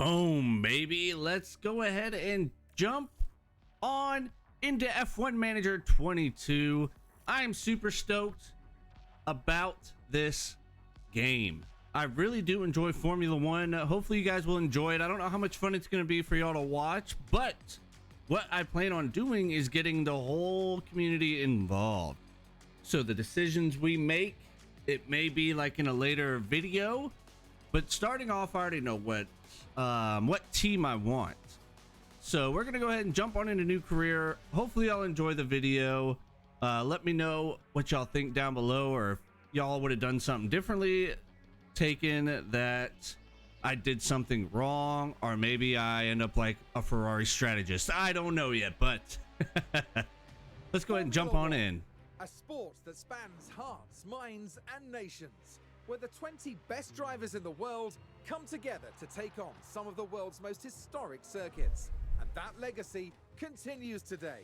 Boom, baby. Let's go ahead and jump on into F1 Manager 22. I'm super stoked about this game. I really do enjoy Formula One. Hopefully you guys will enjoy it. I don't know how much fun it's going to be for y'all to watch, but what I plan on doing is getting the whole community involved. So the decisions we make, it may be like in a later video, but starting off, I already know what team I want. So we're gonna go ahead and jump on into new career. Hopefully y'all enjoy the video. Let me know what y'all think down below, or if y'all would have done something differently, taken that I did something wrong, or maybe I end up like a Ferrari strategist. I don't know yet, but let's go ahead and jump on in. A sport that spans hearts, minds, and nations, where the 20 best drivers in the world come together to take on some of the world's most historic circuits. And that legacy continues today.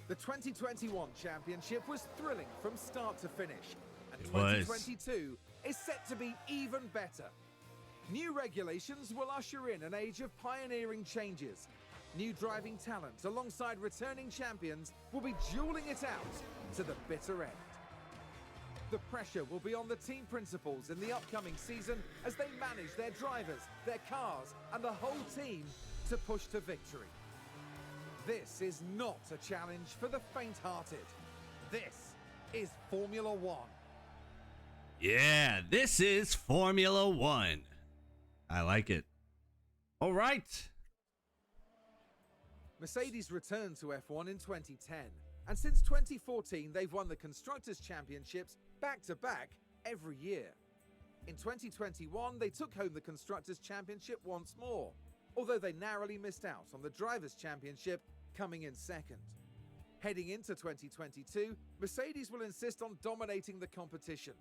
The 2021 championship was thrilling from start to finish, and 2022 is set to be even better. New regulations will usher in an age of pioneering changes. New driving talent alongside returning champions will be dueling it out to the bitter end. The pressure will be on the team principals in the upcoming season as they manage their drivers, their cars, and the whole team to push to victory. This is not a challenge for the faint-hearted. This is Formula One. Yeah, this is Formula One. I like it. All right. Mercedes returned to F1 in 2010, and since 2014 they've won the Constructors' Championships back-to-back every year. In 2021 they took home the Constructors' Championship once more, although they narrowly missed out on the Drivers' Championship, coming in second. Heading into 2022, Mercedes will insist on dominating the competition.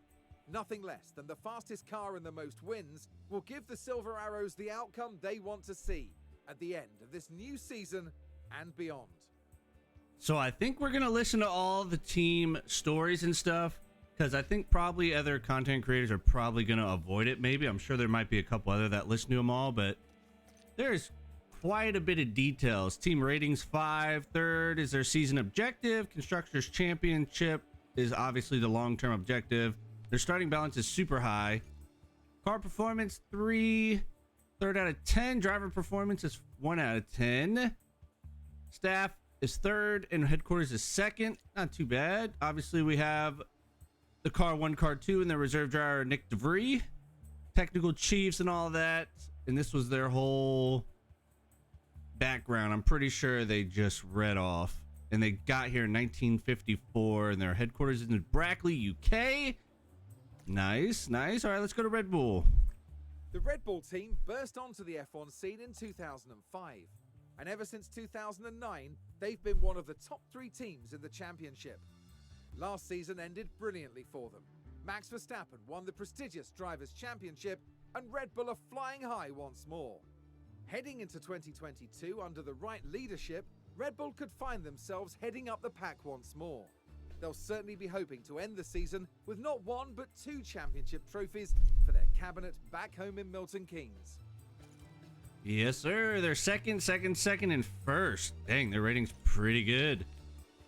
Nothing less than the fastest car and the most wins will give the Silver Arrows the outcome they want to see at the end of this new season and beyond. So I think we're gonna listen to all the team stories and stuff, because I think probably other content creators are probably gonna avoid it. Maybe, I'm sure there might be a couple other that listen to them all, but there's quite a bit of details. Team ratings 5, third is their season objective. Constructors Championship is obviously the long-term objective. Their starting balance is super high. Car performance 3, third out of 10. Driver performance is 1 out of 10. Staff is third and headquarters is second. Not too bad. Obviously we have the car 1, car 2, and their reserve driver Nick DeVries. Technical chiefs and all that. And this was their whole background. I'm pretty sure they just read off. And they got here in 1954, and their headquarters is in Brackley, UK. Nice, nice. All right, let's go to Red Bull. The Red Bull team burst onto the F1 scene in 2005, and ever since 2009, they've been one of the top 3 teams in the championship. Last season ended brilliantly for them. Max Verstappen won the prestigious Drivers' Championship, and Red Bull are flying high once more. Heading into 2022 under the right leadership, Red Bull could find themselves heading up the pack once more. They'll certainly be hoping to end the season with not 1 but 2 championship trophies for their cabinet back home in Milton Keynes. Yes, sir. They're second, and first. Dang, their rating's pretty good.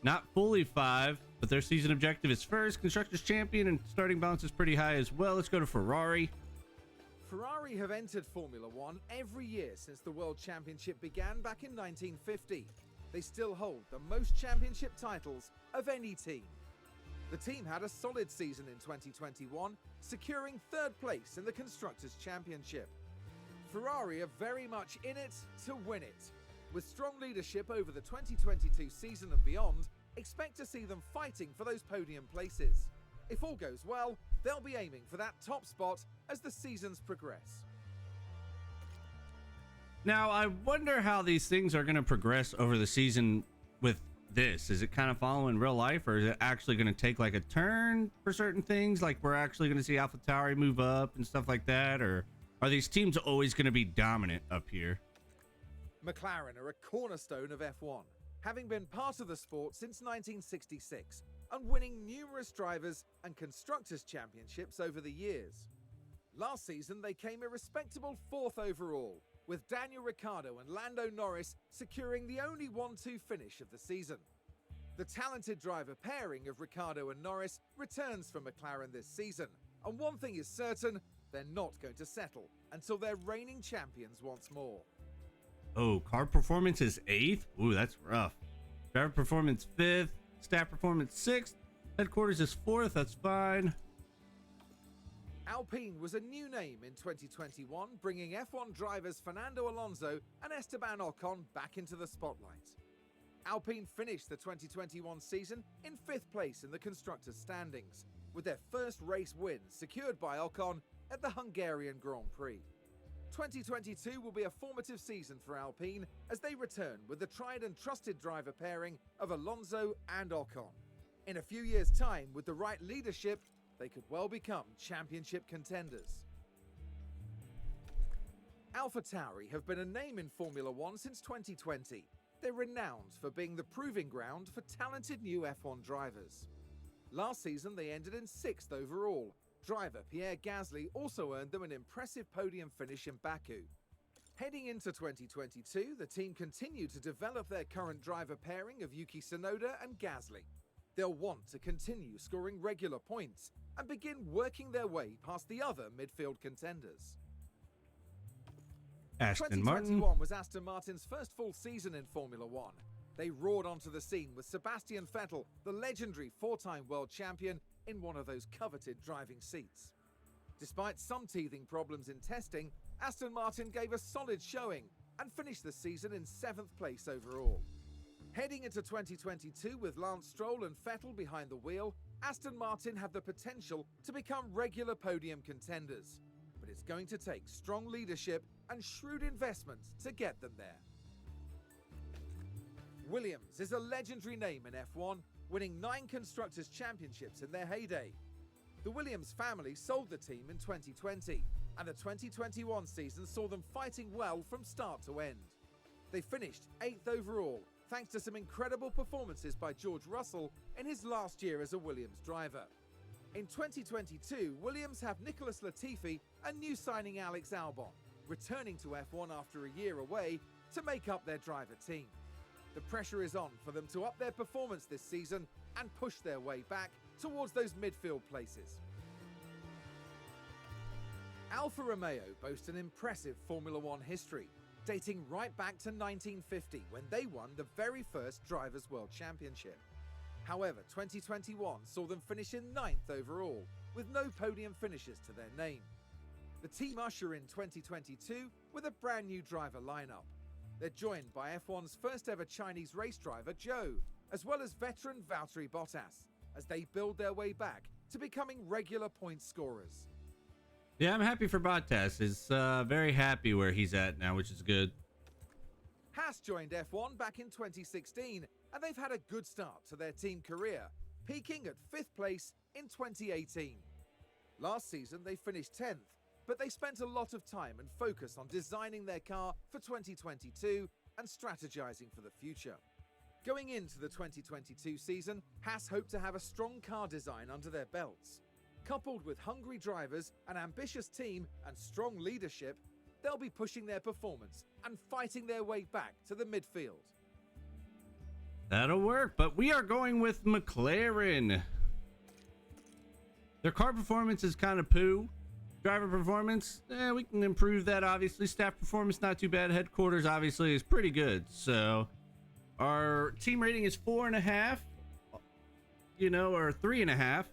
Not fully 5, but their season objective is first. Constructors Champion, and starting balance is pretty high as well. Let's go to Ferrari. Ferrari have entered Formula One every year since the World Championship began back in 1950. They still hold the most championship titles of any team. The team had a solid season in 2021, securing 3rd place in the Constructors' Championship. Ferrari are very much in it to win it. With strong leadership over the 2022 season and beyond, expect to see them fighting for those podium places. If all goes well, they'll be aiming for that top spot as the seasons progress. Now, I wonder how these things are going to progress over the season with this. Is it kind of following real life, or is it actually going to take like a turn for certain things? Like we're actually going to see AlphaTauri move up and stuff like that? Or are these teams always going to be dominant up here? McLaren are a cornerstone of F1, having been part of the sport since 1966 and winning numerous drivers and constructors championships over the years. Last season, they came a respectable 4th overall, with Daniel Ricciardo and Lando Norris securing the only 1-2 finish of the season. The talented driver pairing of Ricciardo and Norris returns from McLaren this season, and one thing is certain, they're not going to settle until they're reigning champions once more. Oh, car performance is 8th? Ooh, that's rough. Driver performance 5th, staff performance 6th, headquarters is 4th, that's fine. Alpine was a new name in 2021, bringing F1 drivers Fernando Alonso and Esteban Ocon back into the spotlight. Alpine finished the 2021 season in 5th place in the constructors' standings, with their first race win secured by Ocon at the Hungarian Grand Prix. 2022 will be a formative season for Alpine as they return with the tried and trusted driver pairing of Alonso and Ocon. In a few years' time, with the right leadership, they could well become championship contenders. AlphaTauri have been a name in Formula One since 2020. They're renowned for being the proving ground for talented new F1 drivers. Last season, they ended in 6th overall. Driver Pierre Gasly also earned them an impressive podium finish in Baku. Heading into 2022, the team continued to develop their current driver pairing of Yuki Tsunoda and Gasly. They'll want to continue scoring regular points and begin working their way past the other midfield contenders. Aston Martin. 2021 was Aston Martin's first full season in Formula One. They roared onto the scene with Sebastian Vettel, the legendary 4-time world champion, in one of those coveted driving seats. Despite some teething problems in testing, Aston Martin gave a solid showing and finished the season in 7th place overall. Heading into 2022 with Lance Stroll and Vettel behind the wheel, Aston Martin have the potential to become regular podium contenders. But it's going to take strong leadership and shrewd investment to get them there. Williams is a legendary name in F1, winning 9 Constructors' Championships in their heyday. The Williams family sold the team in 2020, and the 2021 season saw them fighting well from start to end. They finished 8th overall, thanks to some incredible performances by George Russell in his last year as a Williams driver. In 2022, Williams have Nicholas Latifi and new signing Alex Albon, returning to F1 after a year away to make up their driver team. The pressure is on for them to up their performance this season and push their way back towards those midfield places. Alfa Romeo boast an impressive Formula One history, dating right back to 1950 when they won the very first Drivers' World Championship. However, 2021 saw them finish in 9th overall, with no podium finishes to their name. The team usher in 2022 with a brand new driver lineup. They're joined by F1's first ever Chinese race driver, Zhou, as well as veteran Valtteri Bottas, as they build their way back to becoming regular point scorers. Yeah, I'm happy for Bottas. He's very happy where he's at now, which is good. Haas joined F1 back in 2016, and they've had a good start to their team career, peaking at 5th place in 2018. Last season, they finished 10th, but they spent a lot of time and focus on designing their car for 2022 and strategizing for the future. Going into the 2022 season, Haas hope to have a strong car design under their belts. Coupled with hungry drivers, an ambitious team, and strong leadership, they'll be pushing their performance and fighting their way back to the midfield. That'll work, but we are going with McLaren. Their car performance is kind of poo. Driver performance, we can improve that, obviously. Staff performance, not too bad. Headquarters, obviously, is pretty good. So our team rating is 4.5, or 3.5.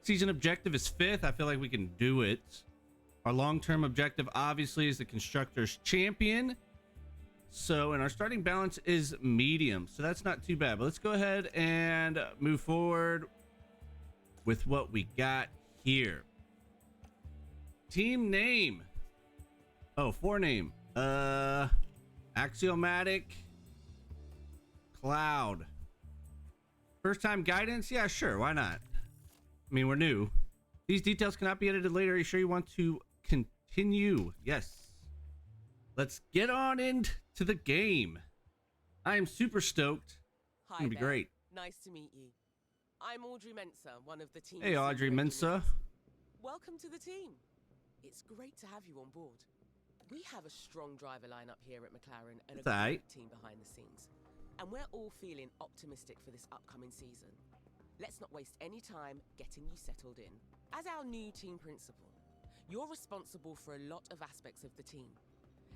Season objective is 5th. I feel like we can do it. Our long-term objective, obviously, is the Constructors' Champion. So, and our starting balance is medium. So that's not too bad. But let's go ahead and move forward with what we got here. Team name. Oh, forename. Axiomatic Cloud. First time guidance? Yeah, sure. Why not? I mean, we're new. These details cannot be edited later. Are you sure you want to continue? Yes. Let's get on into the game. I am super stoked. Hi, it's gonna be there. great. Nice to meet you. I'm Audrey Mensa, one of the team. Hey, Audrey Mensa. Welcome to the team. It's great to have you on board. We have a strong driver lineup here at McLaren and a That's aight. great team behind the scenes. And we're all feeling optimistic for this upcoming season. Let's not waste any time getting you settled in. As our new team principal, you're responsible for a lot of aspects of the team.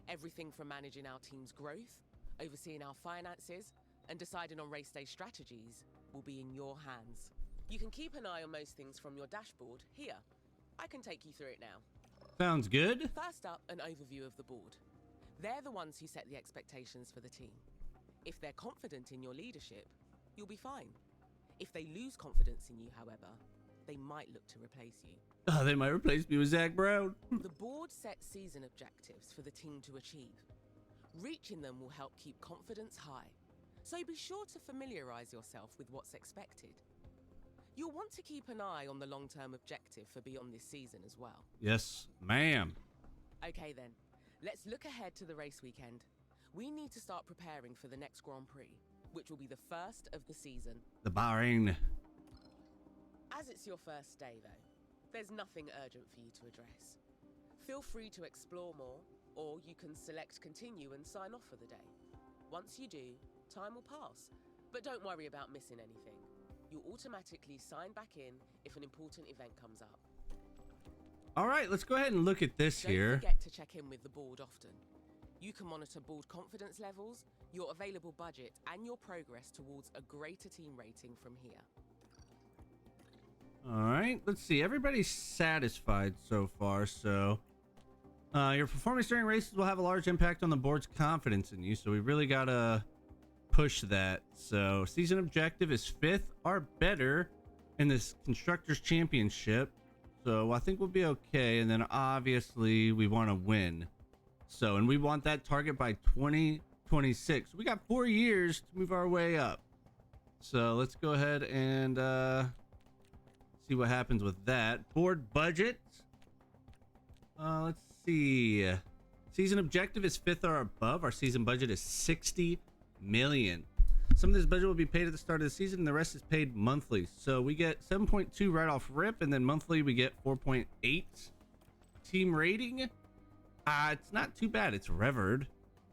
Everything from managing our team's growth, overseeing our finances, and deciding on race day strategies will be in your hands. You can keep an eye on most things from your dashboard here. I can take you through it now. Sounds good. First up, an overview of the board. They're the ones who set the expectations for the team. If they're confident in your leadership, you'll be fine. If they lose confidence in you, however, they might look to replace you. Oh, they might replace me with Zach Brown. The board sets season objectives for the team to achieve. Reaching them will help keep confidence high, so be sure to familiarize yourself with what's expected. You'll want to keep an eye on the long-term objective for beyond this season as well. Yes, ma'am. Okay then, let's look ahead to the race weekend. We need to start preparing for the next Grand Prix, which will be the first of the season. The Bahrain. As it's your first day though, there's nothing urgent for you to address. Feel free to explore more, or you can select continue and sign off for the day. Once you do, time will pass, but don't worry about missing anything. You'll automatically sign back in if an important event comes up. All right, let's go ahead and look at this here. Don't forget to check in with the board often. You can monitor board confidence levels, your available budget, and your progress towards a greater team rating from here. All right, let's see. Everybody's satisfied so far, so your performance during races will have a large impact on the board's confidence in you, so we really gotta push that. So season objective is 5th or better in this Constructors Championship, so I think we'll be okay. And then obviously we want to win, so, and we want that target by 2026. We got 4 years to move our way up, so let's go ahead and see what happens with that. Board budget, let's see. Season objective is 5th or above. Our season budget is 60 million. Some of this budget will be paid at the start of the season, and the rest is paid monthly. So we get 7.2 right off rip, and then monthly we get 4.8. Team rating, it's not too bad. It's revered,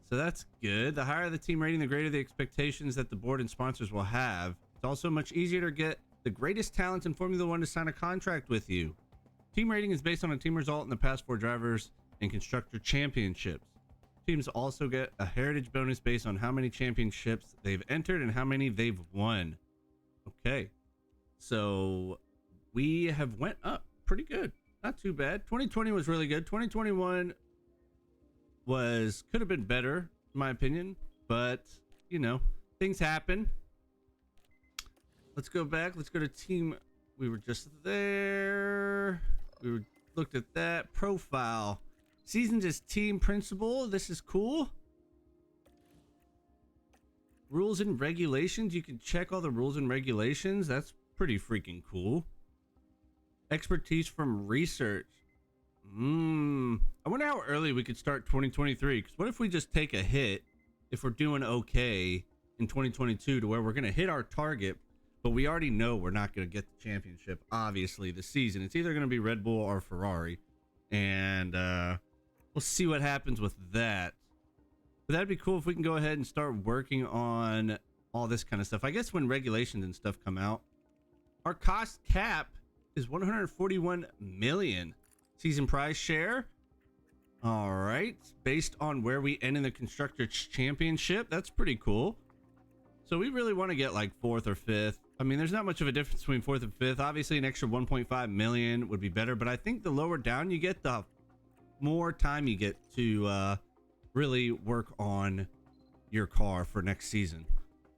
so that's good. The higher the team rating, the greater the expectations that the board and sponsors will have. It's also much easier to get the greatest talents in Formula One to sign a contract with you. Team rating is based on a team result in the past 4 drivers and constructor championships. Teams also get a heritage bonus based on how many championships they've entered and how many they've won. Okay, so we have went up pretty good, not too bad. 2020 was really good. 2021 could have been better in my opinion, but you know, things happen. Let's go back. Let's go to team. We were just there. Looked at that profile. Seasons as team principal. This is cool. Rules and regulations. You can check all the rules and regulations. That's pretty freaking cool. Expertise from research. I wonder how early we could start 2023. Because what if we just take a hit if we're doing okay in 2022 to where we're going to hit our target, but we already know we're not going to get the championship, obviously, this season. It's either going to be Red Bull or Ferrari. And we'll see what happens with that. But that'd be cool if we can go ahead and start working on all this kind of stuff. I guess when regulations and stuff come out, our cost cap is 141 million. Season prize share. All right. Based on where we end in the Constructors Championship. That's pretty cool. So we really want to get like 4th or 5th. I mean, there's not much of a difference between 4th and 5th. Obviously, an extra 1.5 million would be better. But I think the lower down you get, the more time you get to really work on your car for next season.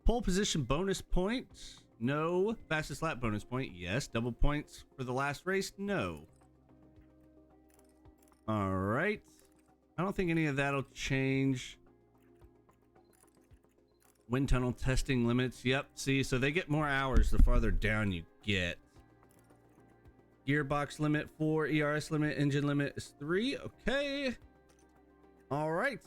Pole position bonus points. No. Fastest lap bonus point. Yes. Double points for the last race. No. All right. I don't think any of that'll change. Wind tunnel testing limits. Yep. See, so they get more hours the farther down you get. Gearbox limit 4, ERS limit, engine limit is 3. Okay. All right.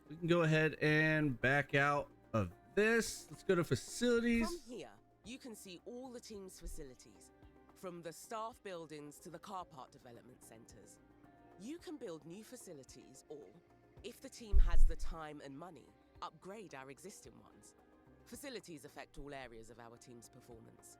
We can go ahead and back out of this. Let's go to facilities. From here, you can see all the team's facilities, from the staff buildings to the car park development centers. You can build new facilities or, if the team has the time and money, upgrade our existing ones. Facilities affect all areas of our team's performance.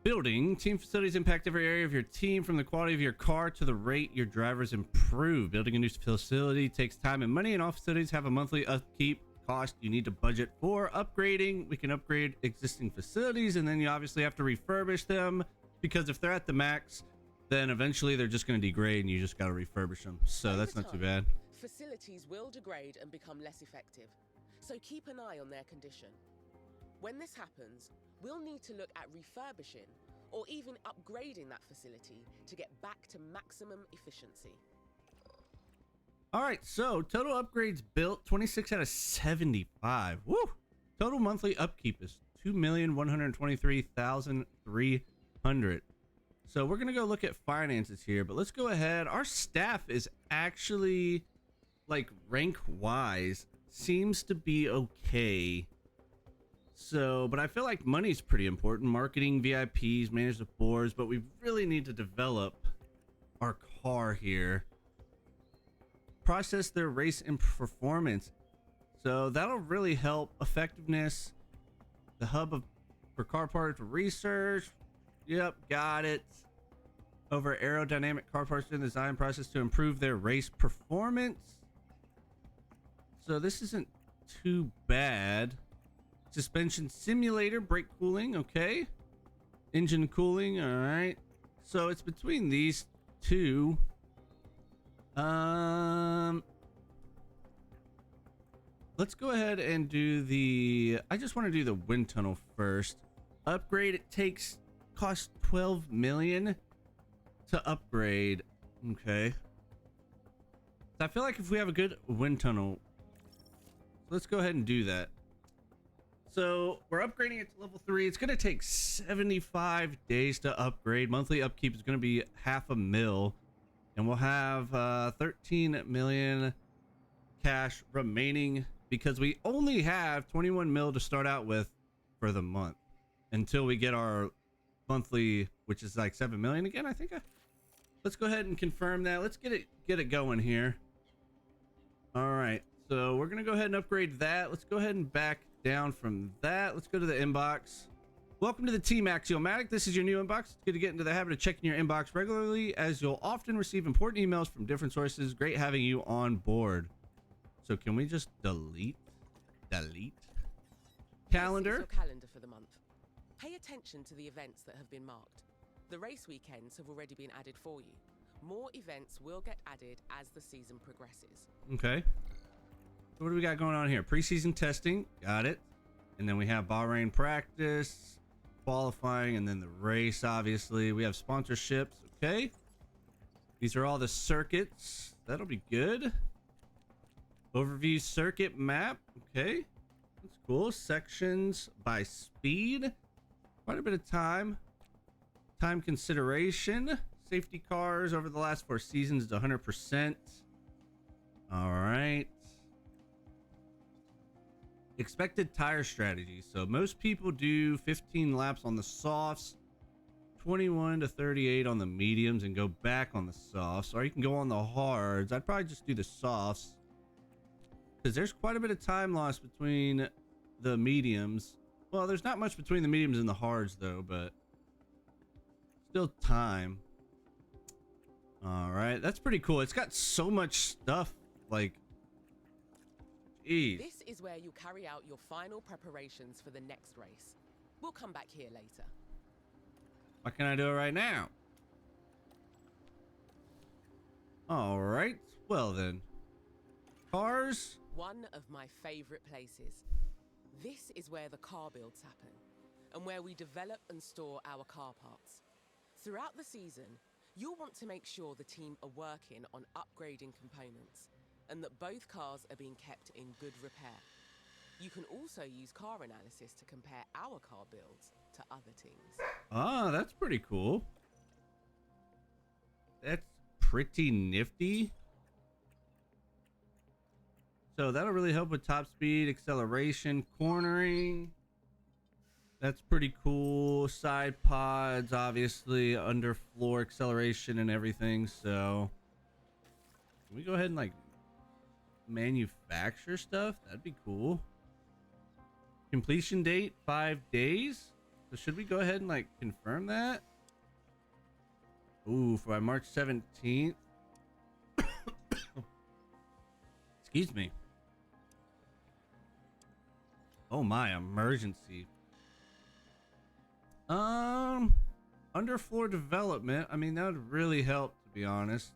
Building. Team facilities impact every area of your team, from the quality of your car to the rate your drivers improve. Building a new facility takes time and money, and all facilities have a monthly upkeep cost you need to budget for. Upgrading. We can upgrade existing facilities, and then you obviously have to refurbish them, because if they're at the max, then eventually they're just going to degrade and you just got to refurbish them. So that's not too bad. Facilities will degrade and become less effective, so keep an eye on their condition. When this happens, we'll need to look at refurbishing or even upgrading that facility to get back to maximum efficiency. All right, so total upgrades built, 26 out of 75. Woo! Total monthly upkeep is 2,123,300. So we're gonna go look at finances here, but let's go ahead. Our staff is actually, like, rank wise, seems to be okay. So, but I feel like money's pretty important. Marketing, VIPs, manage the boards, but we really need to develop our car here. Process their race and performance. So that'll really help effectiveness. The hub for car parts research. Yep, got it. Over aerodynamic car parts in the design process to improve their race performance. So this isn't too bad. Suspension simulator, brake cooling, okay. Engine cooling, all right. So it's between these two. Let's go ahead and do the, I just want to do the wind tunnel first. Upgrade, it costs 12 million to upgrade. Okay. So I feel like if we have a good wind tunnel, let's go ahead and do that. So we're upgrading it to level 3. It's going to take 75 days to upgrade. Monthly upkeep is going to be $500,000, and we'll have 13 million cash remaining because we only have 21 mil to start out with for the month until we get our monthly, which is like 7 million again. I think. Let's go ahead and confirm that. Let's get it going here. All right. So we're going to go ahead and upgrade that. Let's go ahead and back down from that. Let's go to the inbox. Welcome to the Team Axiomatic. This is your new inbox. It's good to get into the habit of checking your inbox regularly, as you'll often receive important emails from different sources. Great having you on board. So can we just delete calendar? This is your calendar for the month. Pay attention to the events that have been marked. The race weekends have already been added for you. More events will get added as the season progresses. Okay. So what do we got going on here? Preseason testing, got it. And then we have Bahrain practice, qualifying, and then the race, obviously. We have sponsorships, okay. These are all the circuits. That'll be good. Overview circuit map, okay. That's cool. Sections by speed. Quite a bit of time. Time consideration. Safety cars over the last 4 seasons is 100%. All right. Expected tire strategy. So most people do 15 laps on the softs, 21 to 38 on the mediums, and go back on the softs. Or you can go on the hards. I'd probably just do the softs, because there's quite a bit of time loss between the mediums. Well, there's not much between the mediums and the hards though, but still time. All right, that's pretty cool. It's got so much stuff, like, jeez. This is where you carry out your final preparations for the next race. We'll come back here later. Why can't I do it right now? All right, well then. Cars. One of my favorite places. This is where the car builds happen, and where we develop and store our car parts. Throughout the season, you'll want to make sure the team are working on upgrading components, and that both cars are being kept in good repair. You can also use car analysis to compare our car builds to other teams. Ah, that's pretty cool. That's pretty nifty. So that'll really help with top speed, acceleration, cornering. That's pretty cool. Side pods, obviously, underfloor acceleration and everything. So, can we go ahead and like manufacture stuff? That'd be cool. Completion date 5 days. So, should we go ahead and like confirm that? Ooh, for by March 17th. Excuse me. Oh my, emergency. Underfloor development. I mean, that would really help, to be honest.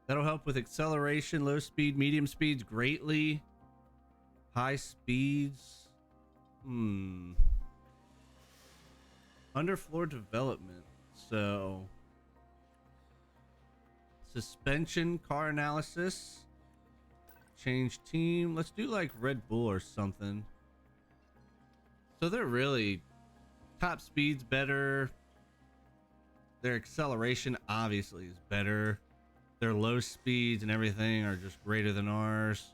That'll help with acceleration, low speed, medium speeds greatly. High speeds. Underfloor development. So, suspension, car analysis. Change team. Let's do like Red Bull or something. So they're really top speed's better. Their acceleration obviously is better. Their low speeds and everything are just greater than ours.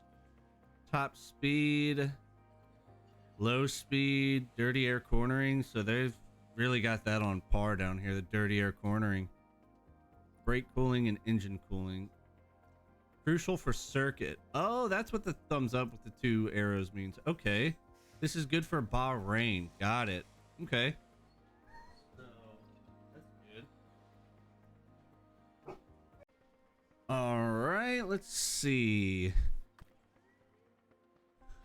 Top speed, low speed, dirty air cornering. So they've really got that on par down here. The dirty air cornering, brake cooling and engine cooling. Crucial for circuit. Oh, that's what the thumbs up with the 2 arrows means. Okay. This is good for Bahrain. Got it. Okay. So, that's good. All right, let's see.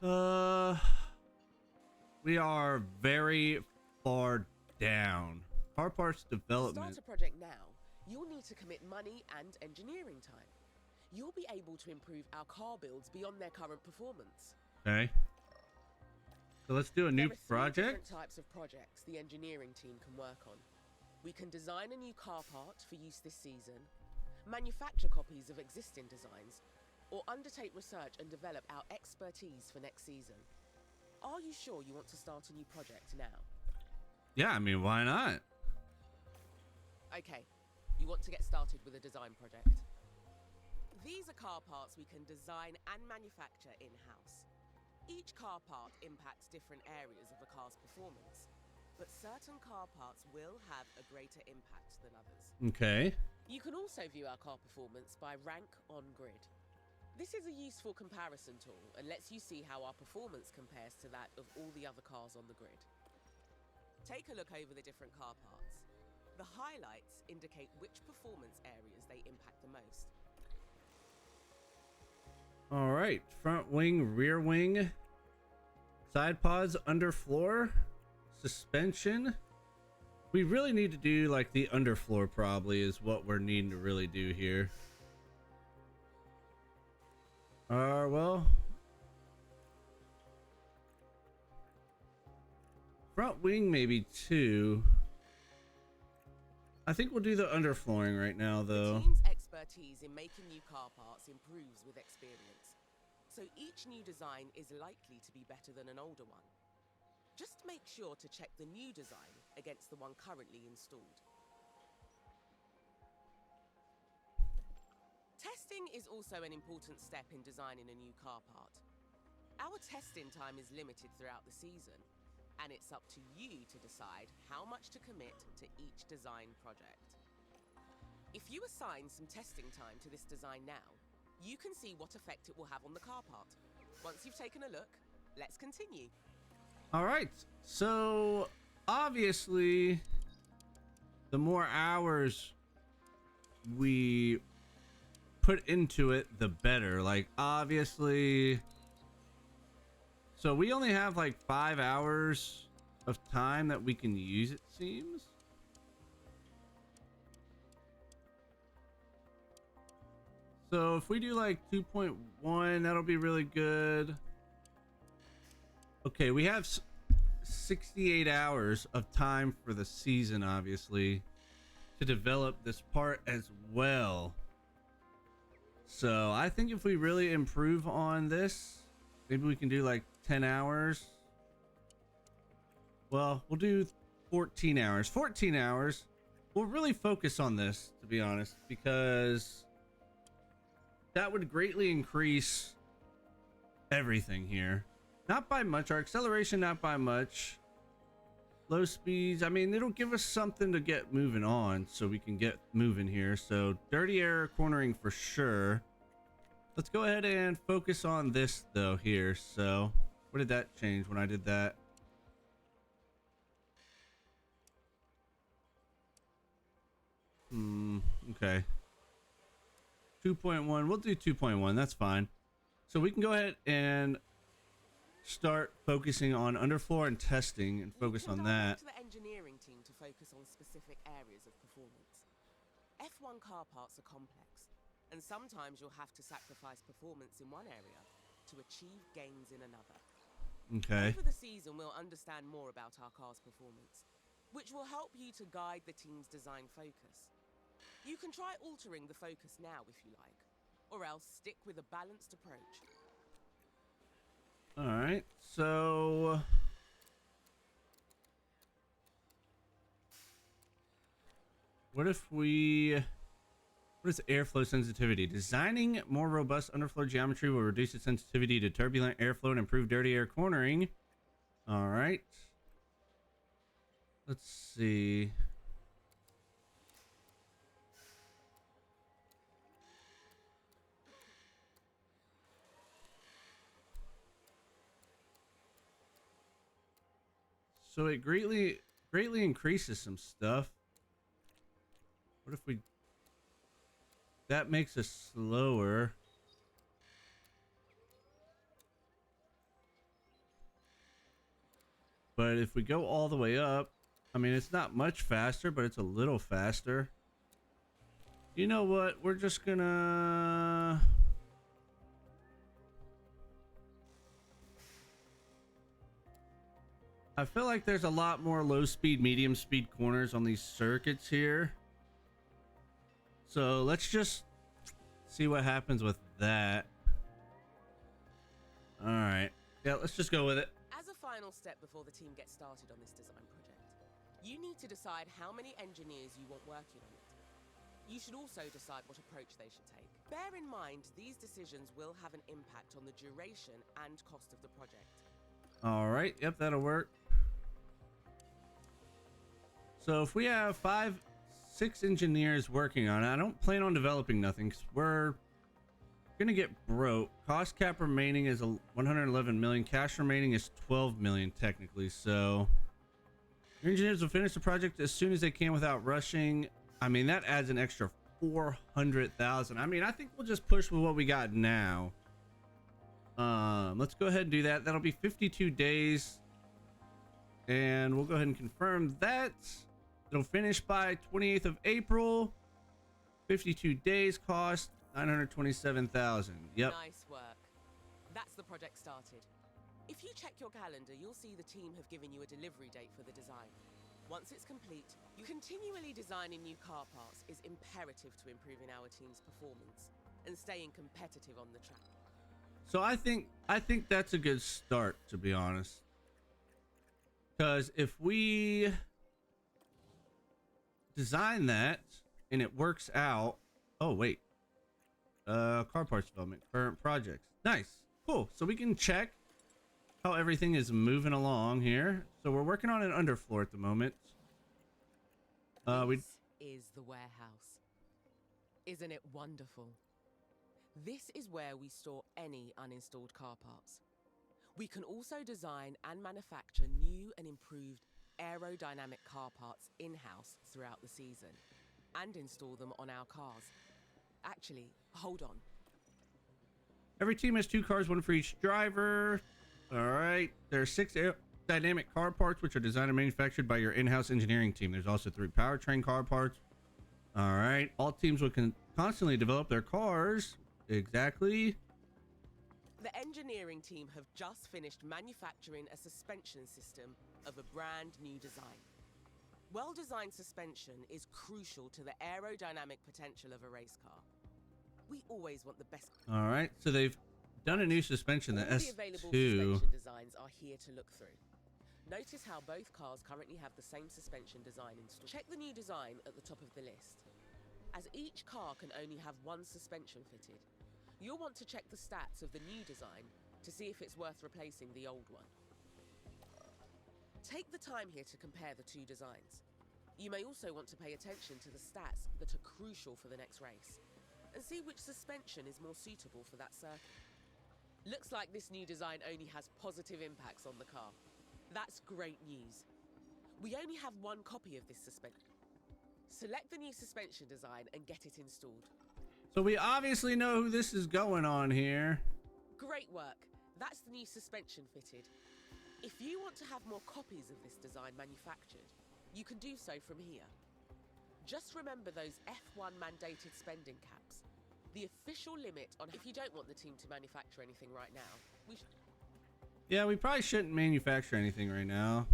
We are very far down. Car parts To development. start a project now, you'll need to commit money and engineering time. You'll be able to improve our car builds beyond their current performance. Okay. So let's do a new There are 3 different project. types of projects the engineering team can work on. We can design a new car part for use this season, manufacture copies of existing designs, or undertake research and develop our expertise for next season. Are you sure you want to start a new project now? Yeah, I mean, why not? Okay, you want to get started with a design project. These are car parts we can design and manufacture in-house. Each car part impacts different areas of a car's performance, but certain car parts will have a greater impact than others. Okay. You can also view our car performance by rank on grid. This is a useful comparison tool and lets you see how our performance compares to that of all the other cars on the grid. Take a look over the different car parts. The highlights indicate which performance areas they impact the most. All right, front wing, rear wing, side pods, underfloor, suspension. We really need to do like the underfloor probably is what we're needing to really do here. Well, front wing maybe 2. I think we'll do the underflooring right now though. The team's expertise in making new car parts improves with experience, so each new design is likely to be better than an older one. Just make sure to check the new design against the one currently installed. Testing is also an important step in designing a new car part. Our testing time is limited throughout the season, and it's up to you to decide how much to commit to each design project. If you assign some testing time to this design now, you can see what effect it will have on the car part. Once you've taken a look, let's continue. All right, so obviously the more hours we put into it, the better. Like obviously, so we only have like 5 hours of time that we can use, it seems. So if we do like 2.1, that'll be really good. Okay, we have 68 hours of time for the season, obviously, to develop this part as well. So I think if we really improve on this, maybe we can do like 10 hours. Well, we'll do 14 hours. 14 hours. We'll really focus on this, to be honest, because that would greatly increase everything here. Not by much. Our acceleration, not by much. low speeds. I mean, it'll give us something to get moving on so we can get moving here. So dirty air cornering for sure. Let's go ahead and focus on this though here. So what did that change when I did that? Okay. 2.1. We'll do 2.1. That's fine. So we can go ahead and start focusing on underfloor and testing and focus on that. To the engineering team to focus on specific areas of performance. F1 car parts are complex, and sometimes you'll have to sacrifice performance in one area to achieve gains in another. Okay. Over the season, we'll understand more about our car's performance, which will help you to guide the team's design focus. You can try altering the focus now if you like, or else stick with a balanced approach. All right. So what if we... What is airflow sensitivity? Designing more robust underfloor geometry will reduce its sensitivity to turbulent airflow and improve dirty air cornering. All right. Let's see. So it greatly increases some stuff. What if we... That makes us slower. But if we go all the way up, I mean, it's not much faster, but it's a little faster. You know what? We're just gonna... I feel like there's a lot more low speed, medium speed corners on these circuits here. So let's just see what happens with that. All right. Yeah, let's just go with it. As a final step before the team gets started on this design project, you need to decide how many engineers you want working on it. You should also decide what approach they should take. Bear in mind, these decisions will have an impact on the duration and cost of the project. All right. Yep, that'll work. So if we have 6 engineers working on it, I don't plan on developing nothing because we're gonna get broke. Cost cap remaining is 111 million. Cash remaining is 12 million technically. So your engineers will finish the project as soon as they can without rushing. I mean, that adds an extra 400,000. I mean, I think we'll just push with what we got now. Let's go ahead and do that. That'll be 52 days, and we'll go ahead and confirm that. It'll finish by 28th of April. 52 days, cost 927,000. Yep. Nice work. That's the project started. If you check your calendar, you'll see the team have given you a delivery date for the design. Once it's complete, you continually designing new car parts is imperative to improving our team's performance and staying competitive on the track. So I think that's a good start, to be honest. Because if we design that and it works out... Oh, wait. Car parts development, current projects. Nice. Cool. So we can check how everything is moving along here. So we're working on an underfloor at the moment. This is the warehouse. Isn't it wonderful? This is where we store any uninstalled car parts. We can also design and manufacture new and improved aerodynamic car parts in-house throughout the season and install them on our cars. Actually, hold on. Every team has 2 cars, 1 for each driver. All right. There are 6 aerodynamic car parts, which are designed and manufactured by your in-house engineering team. There's also 3 powertrain car parts. All right. All teams will constantly develop their cars. Exactly. The engineering team have just finished manufacturing a suspension system of a brand new design. Well-designed suspension is crucial to the aerodynamic potential of a race car. We always want the best. All right. So they've done a new suspension, the All S2. the available suspension designs are here to look through. Notice how both cars currently have the same suspension design installed. Check the new design at the top of the list. As each car can only have 1 suspension fitted, you'll want to check the stats of the new design to see if it's worth replacing the old one. Take the time here to compare the two designs. You may also want to pay attention to the stats that are crucial for the next race, and see which suspension is more suitable for that circuit. Looks like this new design only has positive impacts on the car. That's great news. We only have one copy of this suspension. Select the new suspension design and get it installed. So we obviously know who this is going on here. Great work. That's the new suspension fitted. If you want to have more copies of this design manufactured, you can do so from here. Just remember those F1 mandated spending caps. The official limit on if you don't want the team to manufacture anything right now. Yeah, we probably shouldn't manufacture anything right now.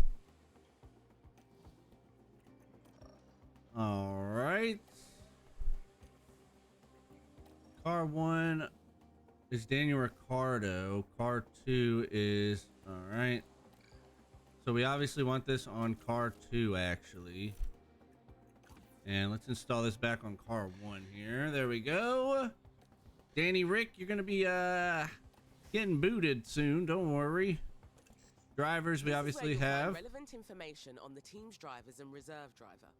All right. Car 1 is Daniel Ricciardo. Car 2 is... All right. So we obviously want this on car 2, actually. And let's install this back on car 1 here. There we go. Danny Rick, you're going to be getting booted soon. Don't worry. Drivers, we obviously have relevant information on the team's drivers and reserve driver,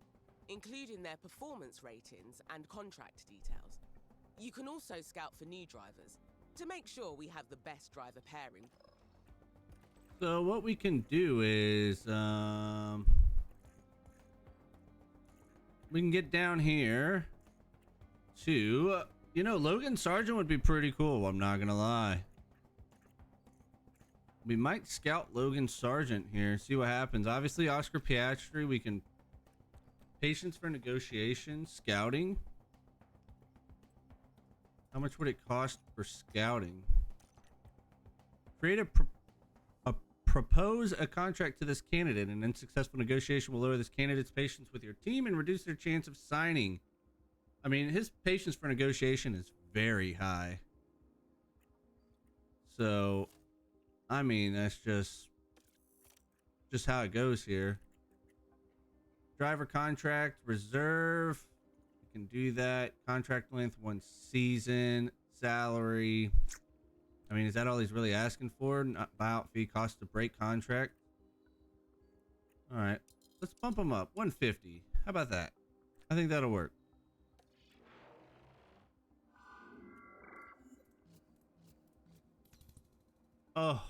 including their performance ratings and contract details. You can also scout for new drivers to make sure we have the best driver pairing. So what we can do is we can get down here to, you know, Logan Sargent would be pretty cool, I'm not gonna lie. We might scout Logan Sargent here, see what happens. Obviously Oscar Piastri, we can patience for negotiation, scouting. How much would it cost for scouting? Create a propose a contract to this candidate. An unsuccessful negotiation will lower this candidate's patience with your team and reduce their chance of signing. I mean, his patience for negotiation is very high. So, I mean, that's just how it goes here. Driver contract, reserve. You can do that. Contract length, 1 season. Salary. I mean, is that all he's really asking for? Not buyout fee, cost to break contract. All right, let's bump him up. 150. How about that? I think that'll work. Oh,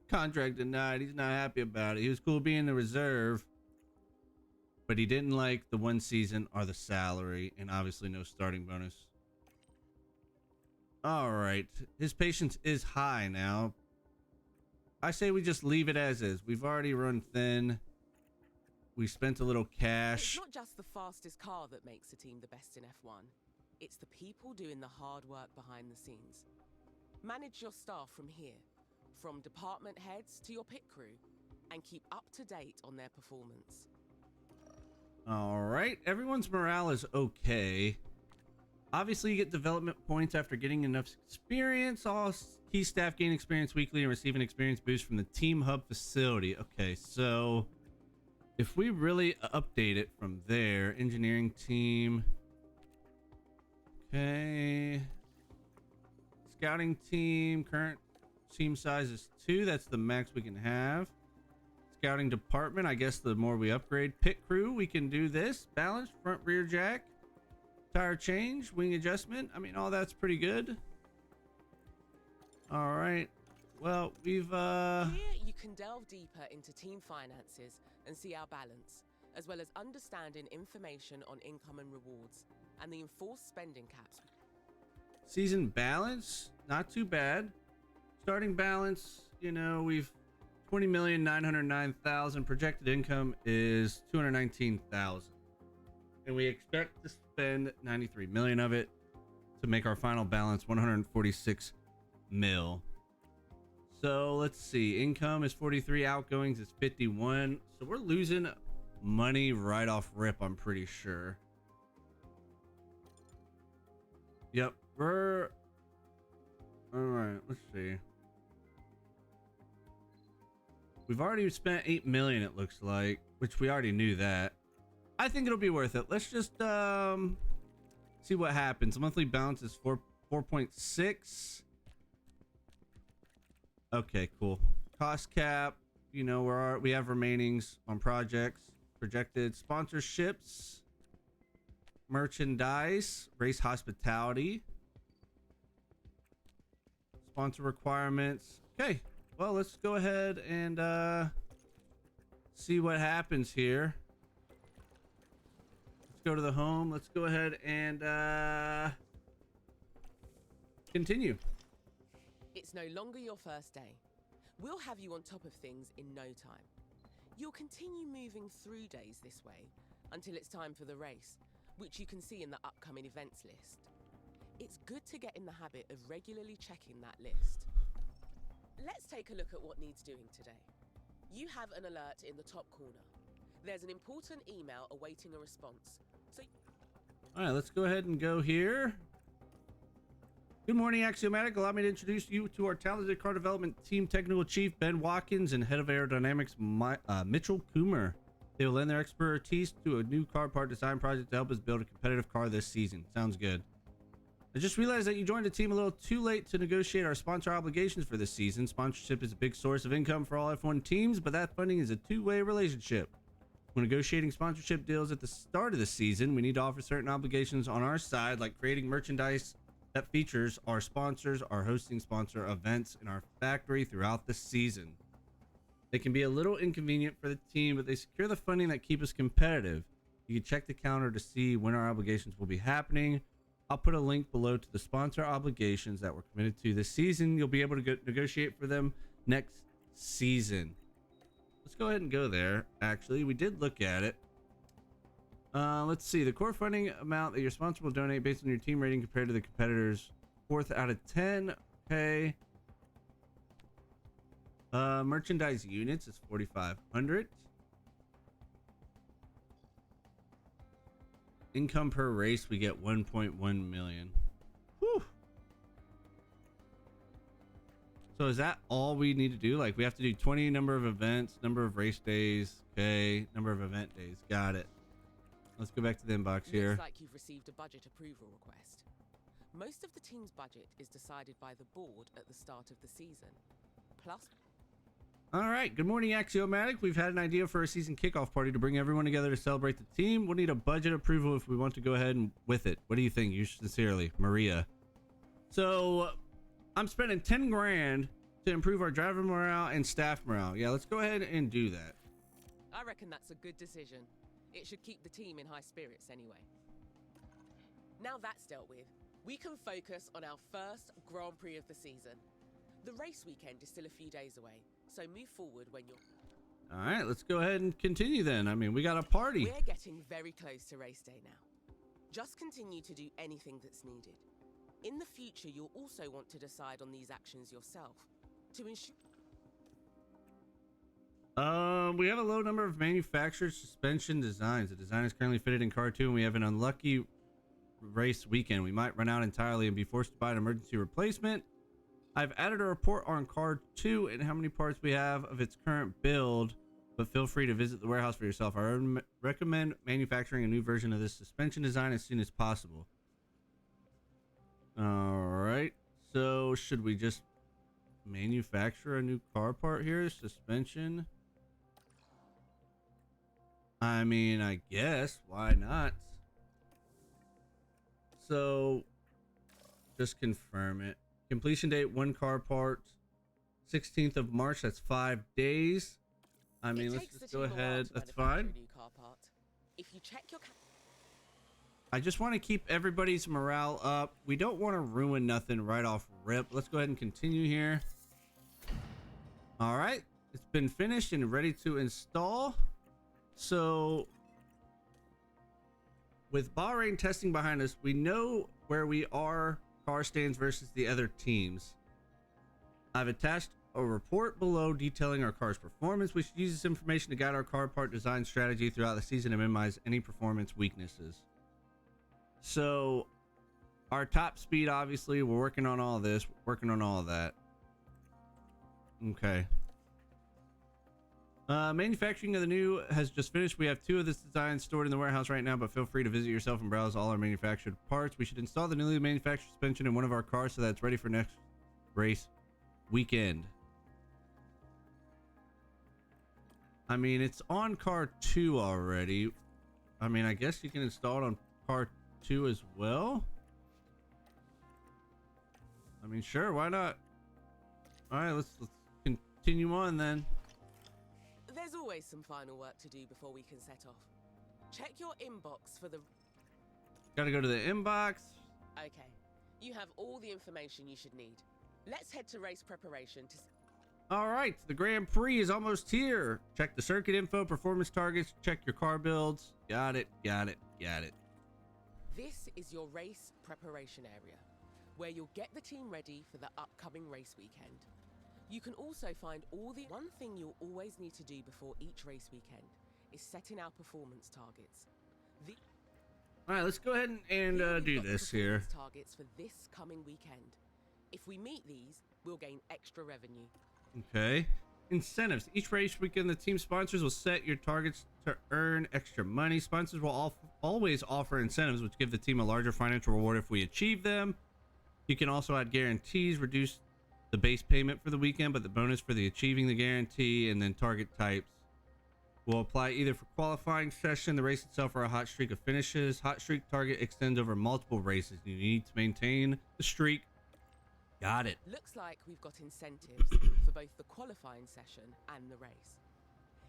contract denied. He's not happy about it. He was cool being the reserve, but he didn't like the 1 season or the salary, and obviously no starting bonus. All right, his patience is high now. I say we just leave it as is. We've already run thin. We spent a little cash. It's not just the fastest car that makes a team the best in F1. It's the people doing the hard work behind the scenes. Manage your staff from here, from department heads to your pit crew, and keep up to date on their performance. All right, everyone's morale is okay. Obviously, you get development points after getting enough experience. All key staff gain experience weekly and receive an experience boost from the Team Hub facility. Okay, so if we really update it from there, engineering team. Okay. Scouting team, current team size is 2. That's the max we can have. Scouting department, I guess the more we upgrade. Pit crew, we can do this. Balance, front rear jack. Tire change, wing adjustment. I mean, all that's pretty good. All right. Well, we've Here you can delve deeper into team finances and see our balance, as well as understanding information on income and rewards, and the enforced spending caps. season balance, not too bad. Starting balance, you know, we've 20,909,000. Projected income is 219,000. And we expect to spend 93 million of it to make our final balance 146 mil. So let's see, income is 43, outgoings is 51. So we're losing money right off rip, I'm pretty sure. Yep, we're all right. Let's see. We've already spent 8 million, it looks like, which we already knew that. I think it'll be worth it. Let's just see what happens. Monthly balance is 4.6. Okay, cool. Cost cap, you know, we have remainings on projects, projected sponsorships, merchandise, race hospitality, sponsor requirements. Okay, well, let's go ahead and see what happens here. Let's go to the home. Let's go ahead and continue. It's no longer your first day. We'll have you on top of things in no time. You'll continue moving through days this way until it's time for the race, which you can see in the upcoming events list. It's good to get in the habit of regularly checking that list. Let's take a look at what needs doing today. You have an alert in the top corner. There's an important email awaiting a response. All right, let's go ahead and go here. Good morning, Axiomatic. Allow me to introduce you to our talented car development team technical chief, Ben Watkins, and head of aerodynamics, Mitchell Coomer. They will lend their expertise to a new car part design project to help us build a competitive car this season. Sounds good. I just realized that you joined the team a little too late to negotiate our sponsor obligations for this season. Sponsorship is a big source of income for all F1 teams, but that funding is a two-way relationship. When negotiating sponsorship deals at the start of the season, we need to offer certain obligations on our side, like creating merchandise that features our sponsors, our hosting sponsor events in our factory throughout the season. They can be a little inconvenient for the team, but they secure the funding that keep us competitive. You can check the calendar to see when our obligations will be happening. I'll put a link below to the sponsor obligations that we're committed to this season. You'll be able to negotiate for them next season. Let's go ahead and go there. Actually, we did look at it. Let's see. The core funding amount that your sponsor will donate based on your team rating compared to the competitors. 4th out of 10. Okay. Merchandise units is 4,500. Income per race, we get 1.1 million. Whew. So is that all we need to do? Like, we have to do 20 number of events, number of race days. Okay. Number of event days. Got it. Let's go back to the inbox here. Looks like you've received a budget approval request. Most of the team's budget is decided by the board at the start of the season. Plus... All right. Good morning, Axiomatic. We've had an idea for a season kickoff party to bring everyone together to celebrate the team. We'll need a budget approval if we want to go ahead and with it. What do you think? You sincerely, Maria. So I'm spending 10 grand to improve our driver morale and staff morale. Yeah, let's go ahead and do that. I reckon that's a good decision. It should keep the team in high spirits anyway. Now that's dealt with, we can focus on our first Grand Prix of the season. The race weekend is still a few days away, so move forward when you're... All right, let's go ahead and continue then. I mean, we got a party. We're getting very close to race day now. Just continue to do anything that's needed. In the future, you'll also want to decide on these actions yourself to ensure... We have a low number of manufactured suspension designs. The design is currently fitted in car 2, and we have an unlucky race weekend. We might run out entirely and be forced to buy an emergency replacement. I've added a report on car 2 and how many parts we have of its current build, but feel free to visit the warehouse for yourself. I recommend manufacturing a new version of this suspension design as soon as possible. All right. So should we just manufacture a new car part here? Suspension. I mean, I guess. Why not? So just confirm it. Completion date, 1 car part. 16th of March. That's 5 days. I mean, let's just go ahead. That's fine. If you check your... I just want to keep everybody's morale up. We don't want to ruin nothing right off rip. Let's go ahead and continue here. All right. It's been finished and ready to install. So with Bahrain testing behind us, we know where we are car stands versus the other teams. I've attached a report below detailing our car's performance. We should use this information to guide our car part design strategy throughout the season and minimize any performance weaknesses. So our top speed, obviously, we're working on all this, working on all of that. Okay. Manufacturing of the new has just finished. We have 2 of this design stored in the warehouse right now, but feel free to visit yourself and browse all our manufactured parts. We should install the newly manufactured suspension in one of our cars so that it's ready for next race weekend. I mean, it's on car 2 already. I mean, I guess you can install it on car 2 as well. I mean, sure, why not? All right, let's continue on then. There's always some final work to do before we can set off. Check your inbox for the... Gotta go to the inbox. Okay, you have all the information you should need. Let's head to race preparation to... All right, the Grand Prix is almost here. Check the circuit info, performance targets, check your car builds. Got it. This is your race preparation area, where you'll get the team ready for the upcoming race weekend. You can also find all the... One thing you'll always need to do before each race weekend is setting our performance targets. All right, let's go ahead and Here we've do got the this here. performance targets for this coming weekend. If we meet these, we'll gain extra revenue. Okay. Incentives. Each race weekend, the team sponsors will set your targets to earn extra money. Sponsors will always offer incentives, which give the team a larger financial reward if we achieve them. You can also add guarantees, reduce the base payment for the weekend, but the bonus for the achieving the guarantee, and then target types will apply either for qualifying session, the race itself, or a hot streak of finishes. Hot streak target extends over multiple races. You need to maintain the streak. Got it. Looks like we've got incentives for both the qualifying session and the race.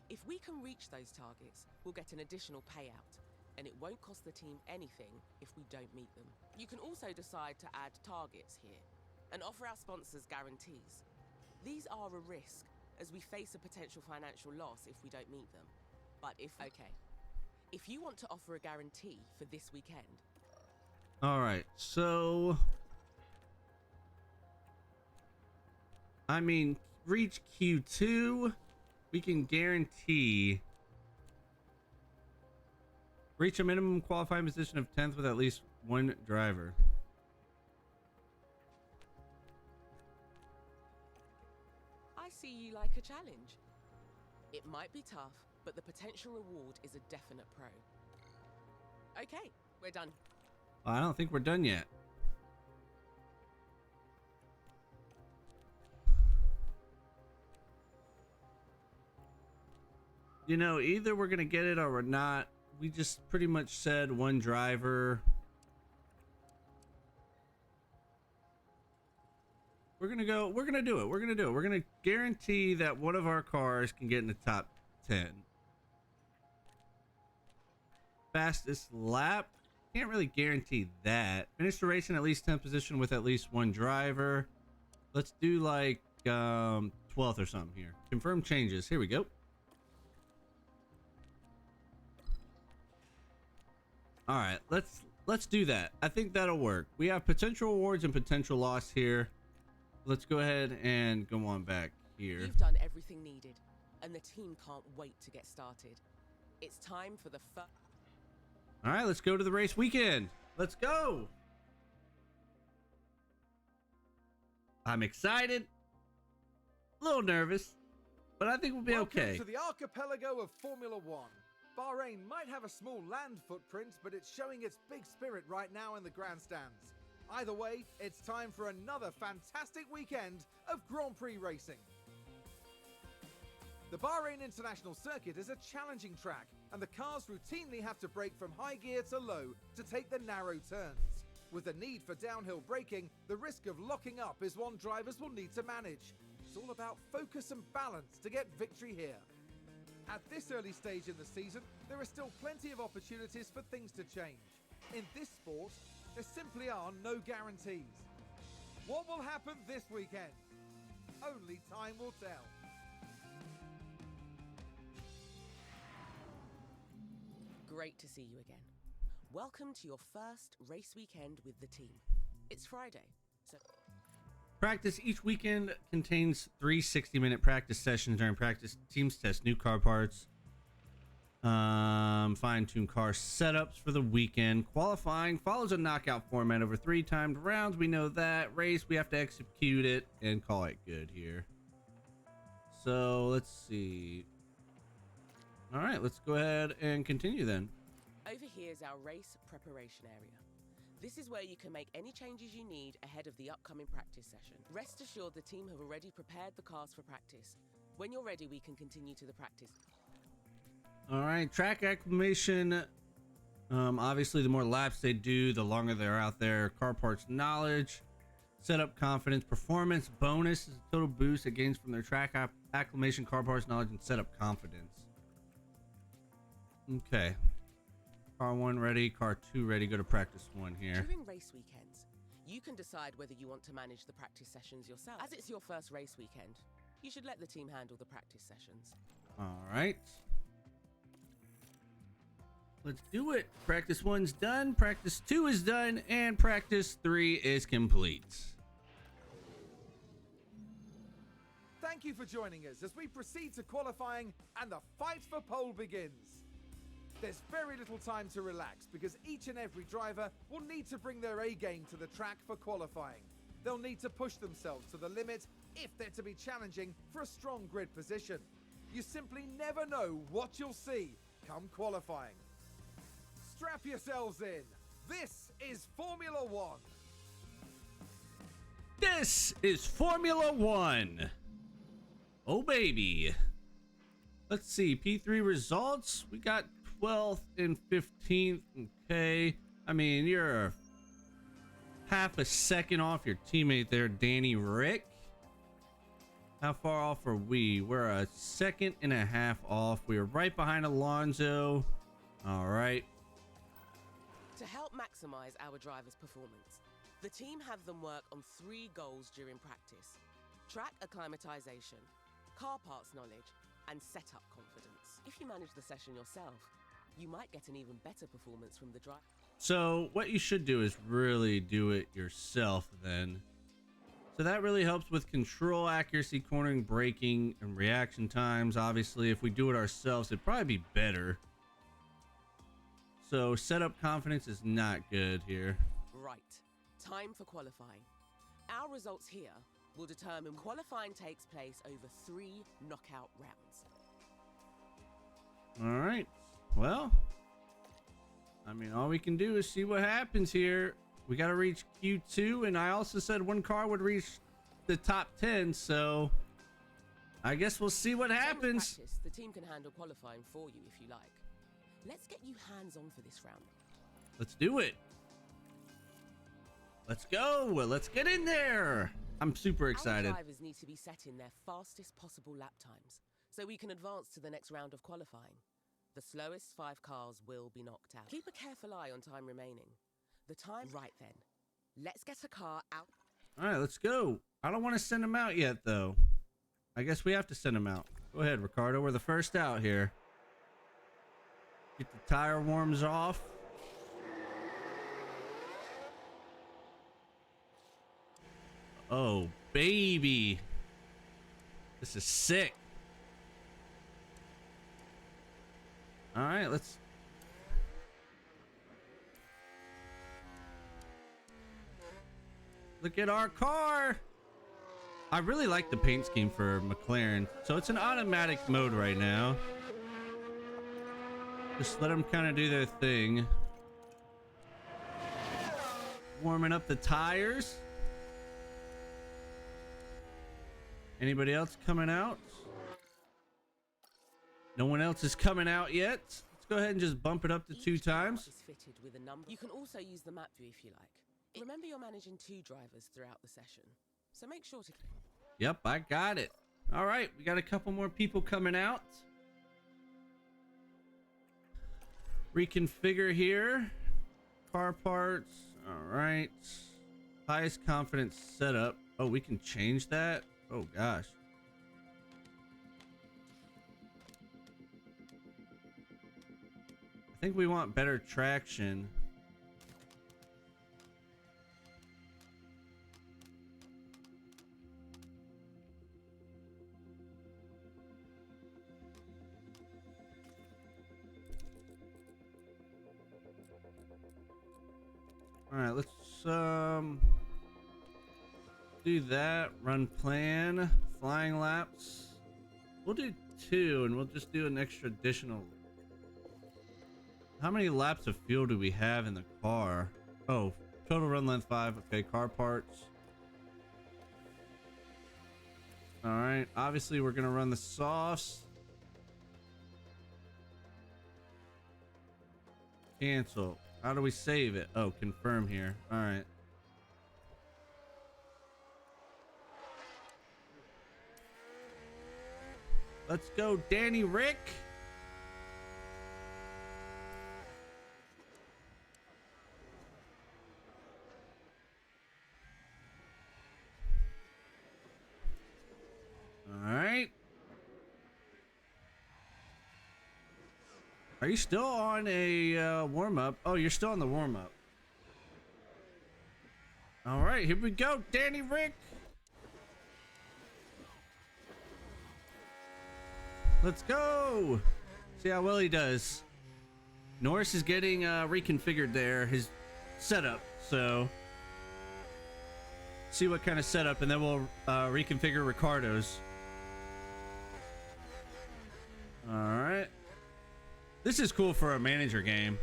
If we can reach those targets, we'll get an additional payout, and it won't cost the team anything if we don't meet them. You can also decide to add targets here and offer our sponsors guarantees. These are a risk, as we face a potential financial loss if we don't meet them. But if you want to offer a guarantee for this weekend... All right, so... I mean, reach Q2, we can guarantee... Reach a minimum qualifying position of 10th with at least one driver. I see you like a challenge. It might be tough, but the potential reward is a definite pro. Okay, we're done. I don't think we're done yet. You know, either we're gonna get it or we're not. We just pretty much said one driver. We're gonna do it. We're gonna guarantee that one of our cars can get in the top 10. Fastest lap. Can't really guarantee that. Finish the race in at least 10th position with at least one driver. Let's do like 12th or something here. Confirm changes. Here we go. All right, let's do that. I think that'll work. We have potential rewards and potential loss here. Let's go ahead and go on back here. You've done everything needed, and the team can't wait to get started. It's time for the first... All right, let's go to the race weekend. Let's go. I'm excited, a little nervous, but I think we'll be okay. Welcome to the archipelago of Formula One. Bahrain might have a small land footprint, but it's showing its big spirit right now in the grandstands. Either way, it's time for another fantastic weekend of Grand Prix racing. The Bahrain International Circuit is a challenging track, and the cars routinely have to brake from high gear to low to take the narrow turns. With the need for downhill braking, the risk of locking up is one drivers will need to manage. It's all about focus and balance to get victory here. At this early stage in the season, there are still plenty of opportunities for things to change. In this sport, there simply are no guarantees. What will happen this weekend? Only time will tell. Great to see you again. Welcome to your first race weekend with the team. It's Friday, so... Practice each weekend contains 3 60-minute practice sessions. During practice, teams test new car parts, fine-tune car setups for the weekend. Qualifying follows a knockout format over 3 timed rounds. We know that. Race, we have to execute it and call it good here. So let's see. All right, let's go ahead and continue then. over here's our race preparation area. This is where you can make any changes you need ahead of the upcoming practice session. Rest assured the team have already prepared the cars for practice. When you're ready, we can continue to the practice. All right, track acclimation. Obviously, the more laps they do, the longer they're out there. Car parts knowledge, setup confidence, performance bonus is a total boost it gains from their track acclimation, car parts knowledge, and setup confidence. Okay. Car 1 ready, car 2 ready. Go to practice 1 here. During race weekends, you can decide whether you want to manage the practice sessions yourself. As it's your first race weekend, you should let the team handle the practice sessions. All right. Let's do it. Practice 1's done, practice 2 is done, and practice 3 is complete. Thank you for joining us as we proceed to qualifying and the fight for pole begins. There's very little time to relax because each and every driver will need to bring their A game to the track for qualifying. They'll need to push themselves to the limit if they're to be challenging for a strong grid position. You simply never know what you'll see come qualifying. Strap yourselves in. This is Formula One. This is Formula One. Oh, baby. Let's see. P3 results. We got 12th and 15th. Okay. I mean, you're half a second off your teammate there, Danny Rick. How far off are we? We're a second and a half off. We are right behind Alonso. All right. To help maximize our drivers' performance, the team have them work on 3 goals during practice: track acclimatization, car parts knowledge, and setup confidence. If you manage the session yourself, you might get an even better performance from the driver. So what you should do is really do it yourself then. So that really helps with control accuracy, cornering, braking, and reaction times. Obviously, if we do it ourselves, it'd probably be better. So setup confidence is not good here. Right. Time for qualifying. Our results here will determine qualifying takes place over 3 knockout rounds. All right. Well, I mean, all we can do is see what happens here. We got to reach Q2, and I also said one car would reach the top 10, so I guess we'll see what happens. Practice, the team can handle qualifying for you if you like. Let's get you hands-on for this round. Let's do it. Let's go. Let's get in there. I'm super excited. Our drivers need to be setting their fastest possible lap times so we can advance to the next round of qualifying. The slowest 5 cars will be knocked out. Keep a careful eye on time remaining. The time... Right then. Let's get a car out. All right, let's go. I don't want to send them out yet, though. I guess we have to send them out. Go ahead, Ricardo. We're the first out here. Get the tire warms off. Oh, baby. This is sick. All right, let's... Look at our car. I really like the paint scheme for McLaren. So it's an automatic mode right now. Just let them kind of do their thing. Warming up the tires. Anybody else coming out? No one else is coming out yet. Let's go ahead and just bump it up to 2 times. Is fitted with a number. You can also use the map view if you like. Remember, you're managing 2 drivers throughout the session, so make sure to... Yep, I got it. All right, we got a couple more people coming out. Reconfigure here. Car parts. All right. Highest confidence setup. Oh, we can change that? Oh, gosh. I think we want better traction. All right, let's do that. Run plan, flying laps. We'll do 2, and we'll just do an extra additional. How many laps of fuel do we have in the car? Oh, total run length 5. Okay, car parts. All right, obviously we're gonna run the softs. Cancel. How do we save it? Oh, confirm here. All right. Let's go, Danny Rick. All right. Are you still on a warm-up? Oh, you're still on the warm-up. All right, here we go, Danny Rick. Let's go. See how well he does. Norris is getting reconfigured there, his setup. So see what kind of setup, and then we'll reconfigure Ricardo's. All right. This is cool for a manager game.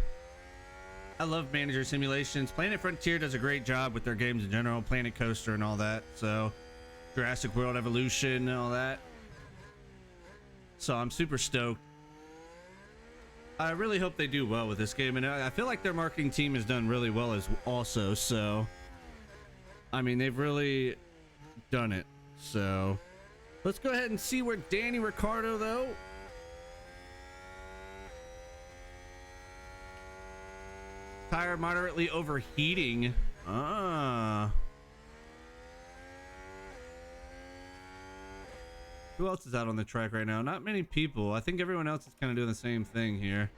I love manager simulations. Planet Frontier does a great job with their games in general. Planet Coaster and all that. So Jurassic World Evolution and all that. So I'm super stoked. I really hope they do well with this game. And I feel like their marketing team has done really well as also. So, I mean, they've really done it. So let's go ahead and see where Danny Ricciardo, though. Tire moderately overheating. Who else is out on the track right now? Not many people. I think everyone else is kind of doing the same thing here.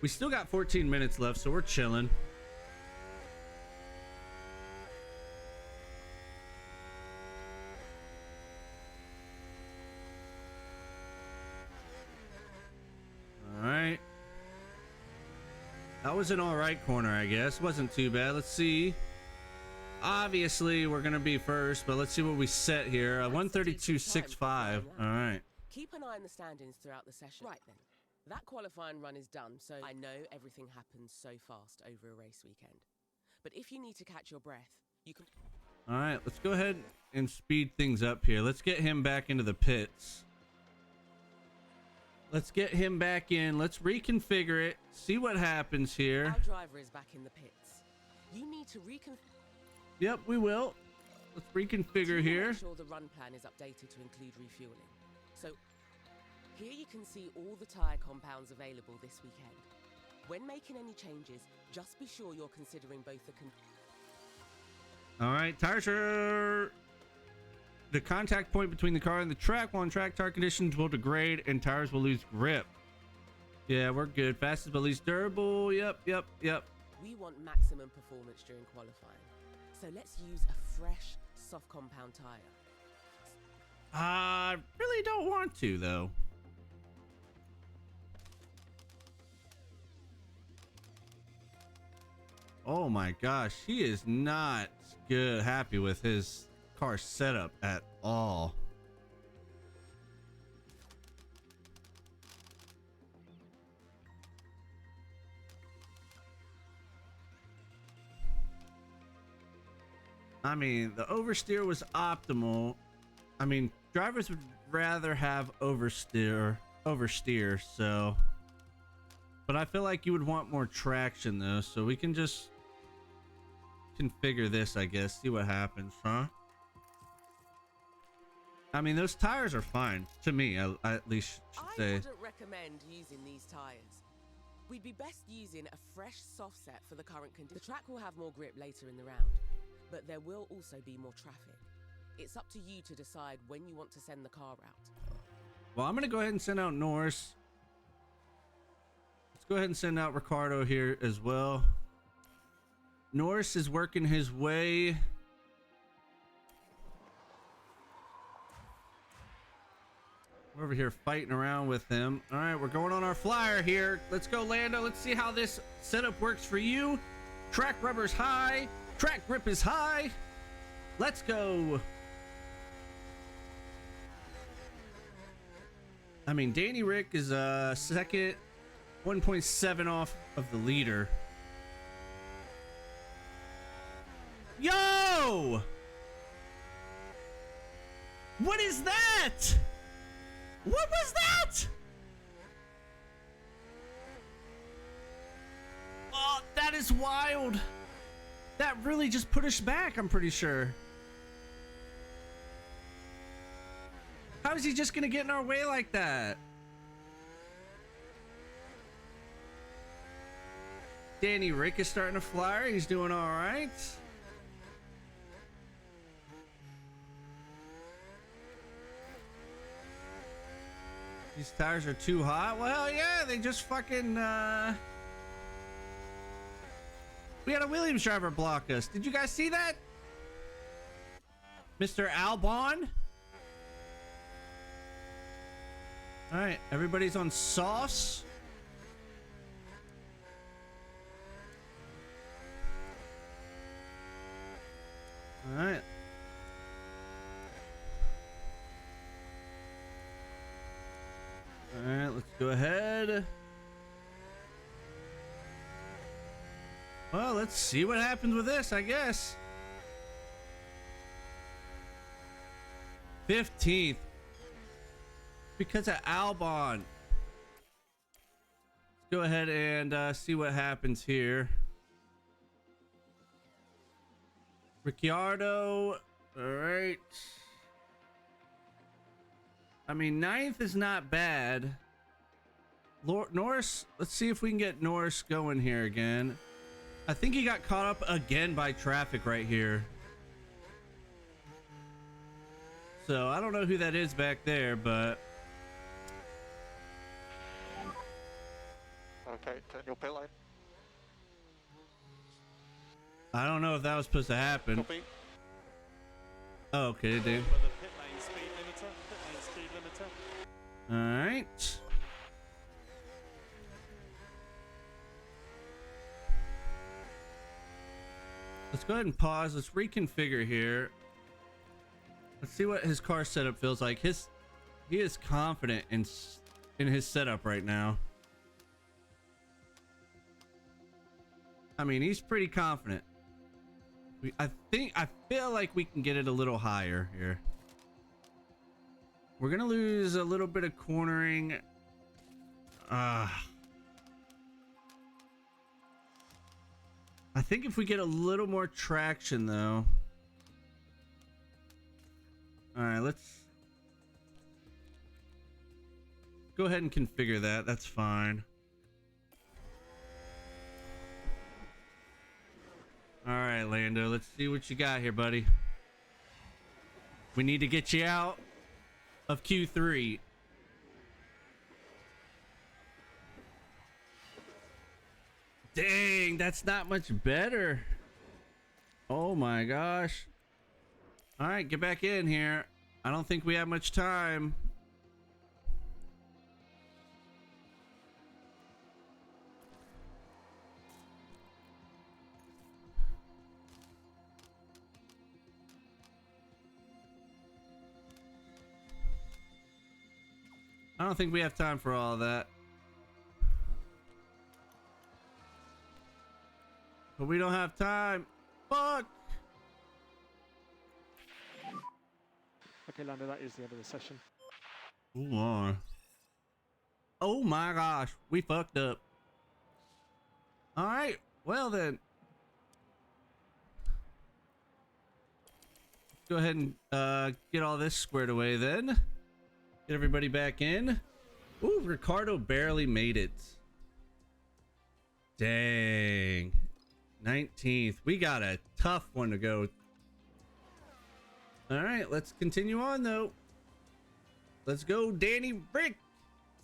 We still got 14 minutes left, so we're chilling. All right. That was an all right corner, I guess. Wasn't too bad. Let's see. Obviously, we're going to be first, but let's see what we set here. 132.65. All right. Keep an eye on the standings throughout the session. Right then. That qualifying run is done, so I know everything happens so fast over a race weekend. But if you need to catch your breath, you can... All right, let's go ahead and speed things up here. Let's get him back into the pits. Let's get him back in. Let's reconfigure it. See what happens here. Our driver is back in the pits. You need to reconfigure. Yep, we will. Let's reconfigure here. Make sure the run plan is updated to include refueling. So here you can see all the tire compounds available this weekend. When making any changes, just be sure you're considering both the all right, tires are the contact point between the car and the track. While on track, tire conditions will degrade and tires will lose grip. Yeah, we're good. Fastest but least durable. Yep. We want maximum performance during qualifying. So let's use a fresh, soft compound tire. I really don't want to, though. Oh my gosh, he is not happy with his car setup at all. I mean, the oversteer was optimal. I mean, drivers would rather have oversteer, so. But I feel like you would want more traction, though, so we can just configure this, I guess, see what happens, huh? I mean, those tires are fine, to me, I at least should say. I wouldn't recommend using these tires. We'd be best using a fresh soft set for the current condition. The track will have more grip later in the round, but there will also be more traffic. It's up to you to decide when you want to send the car out. Well, I'm going to go ahead and send out Norris. Let's go ahead and send out Ricardo here as well. Norris is working his way. We're over here fighting around with him. All right, we're going on our flyer here. Let's go, Lando. Let's see how this setup works for you. Track rubber's high. Track grip is high. Let's go. I mean, Danny Rick is second, 1.7 off of the leader. Yo! What is that? What was that? is wild. That really just put us back, I'm pretty sure. How is he just gonna get in our way like that? Danny Rick is starting to fly. He's doing all right. These tires are too hot. Well, yeah, they just fucking, we had a Williams driver block us. Did you guys see that? Mr. Albon? All right, everybody's on sauce. All right. All right, let's go ahead. Well, let's see what happens with this, I guess. 15th. Because of Albon. Let's go ahead and see what happens here. Ricciardo. All right. I mean, 9th is not bad. Norris, let's see if we can get Norris going here again. I think he got caught up again by traffic right here. So I don't know who that is back there, but okay, turn your pit lane. I don't know if that was supposed to happen. Copy. Oh, okay, dude. Over the pit lane speed limiter. Pit lane speed limiter. All right. Let's go ahead and pause. Let's reconfigure here. Let's see what his car setup feels like. He is confident in his setup right now. I mean, he's pretty confident. I feel like we can get it a little higher here. We're gonna lose a little bit of cornering. I think if we get a little more traction though. All right, let's go ahead and configure that. That's fine. All right, Lando, let's see what you got here, buddy. We need to get you out of Q3. Dang, that's not much better. Oh my gosh. All right, get back in here. I don't think we have much time. I don't think we have time for all of that. But we don't have time. Fuck. Okay, Lando, that is the end of the session. Hold on. Oh my gosh, we fucked up. All right, well then. Go ahead and get all this squared away then. Get everybody back in. Ooh, Ricardo barely made it. Dang. 19th. We got a tough one to go. All right, let's continue on though. Let's go, Danny Rick.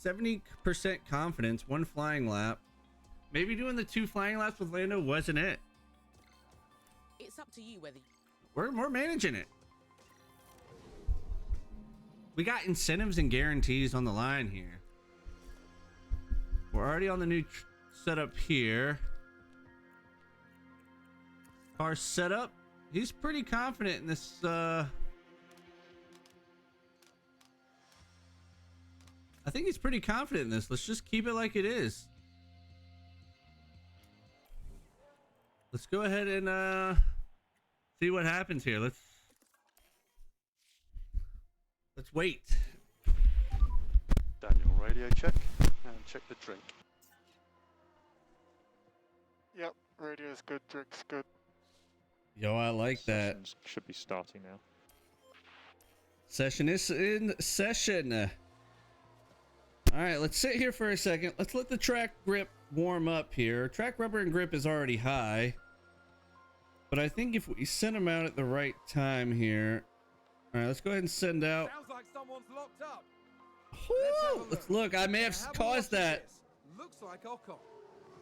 70% confidence, 1 flying lap. Maybe doing the 2 flying laps with Lando wasn't it. It's up to you whether We're managing it. We got incentives and guarantees on the line here. We're already on the new setup here. Car setup. He's pretty confident in this. I think he's pretty confident in this. Let's just keep it like it is. Let's go ahead and see what happens here. Let's wait. Daniel, radio check and check the drink. Yep, radio is good, Drick's good. Yo, I like that. Sessions should be starting now. Session is in session. All right, let's sit here for a second. Let's let the track grip warm up here. Track rubber and grip is already high, but I think if we send them out at the right time here. All right, let's go ahead and send out. Sounds like someone's locked up. Whoo! Let's look. I may have caused that. Looks like Ocon.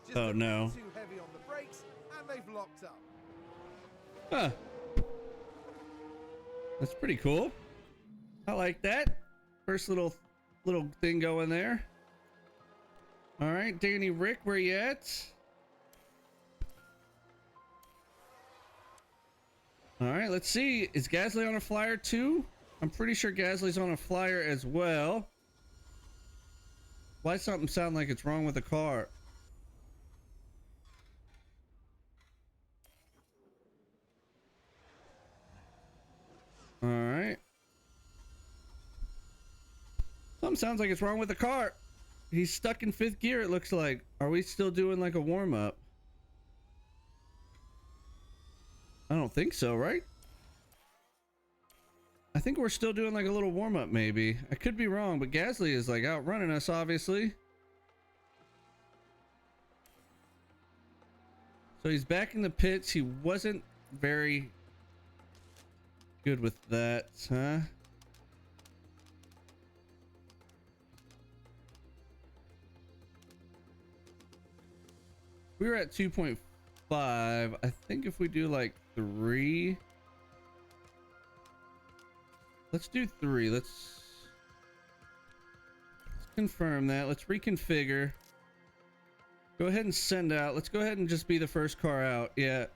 Just Oh, a bit no. Too heavy on the brakes, and they've locked up. Huh. That's pretty cool. I like that. First little thing going there. All right, Danny Rick, where you at? All right, let's see. Is Gasly on a flyer too? I'm pretty sure Gasly's on a flyer as well. Why does something sound like it's wrong with the car? All right. Something sounds like it's wrong with the car. He's stuck in 5th gear, it looks like. Are we still doing like a warm-up? I don't think so, right? I think we're still doing like a little warm-up maybe. I could be wrong, but Gasly is like outrunning us, obviously. So he's back in the pits. He wasn't very good with that, huh? We were at 2.5. I think if we do like 3. Let's do 3. Let's confirm that. Let's reconfigure. Go ahead and send out. Let's go ahead and just be the first car out. Yeah.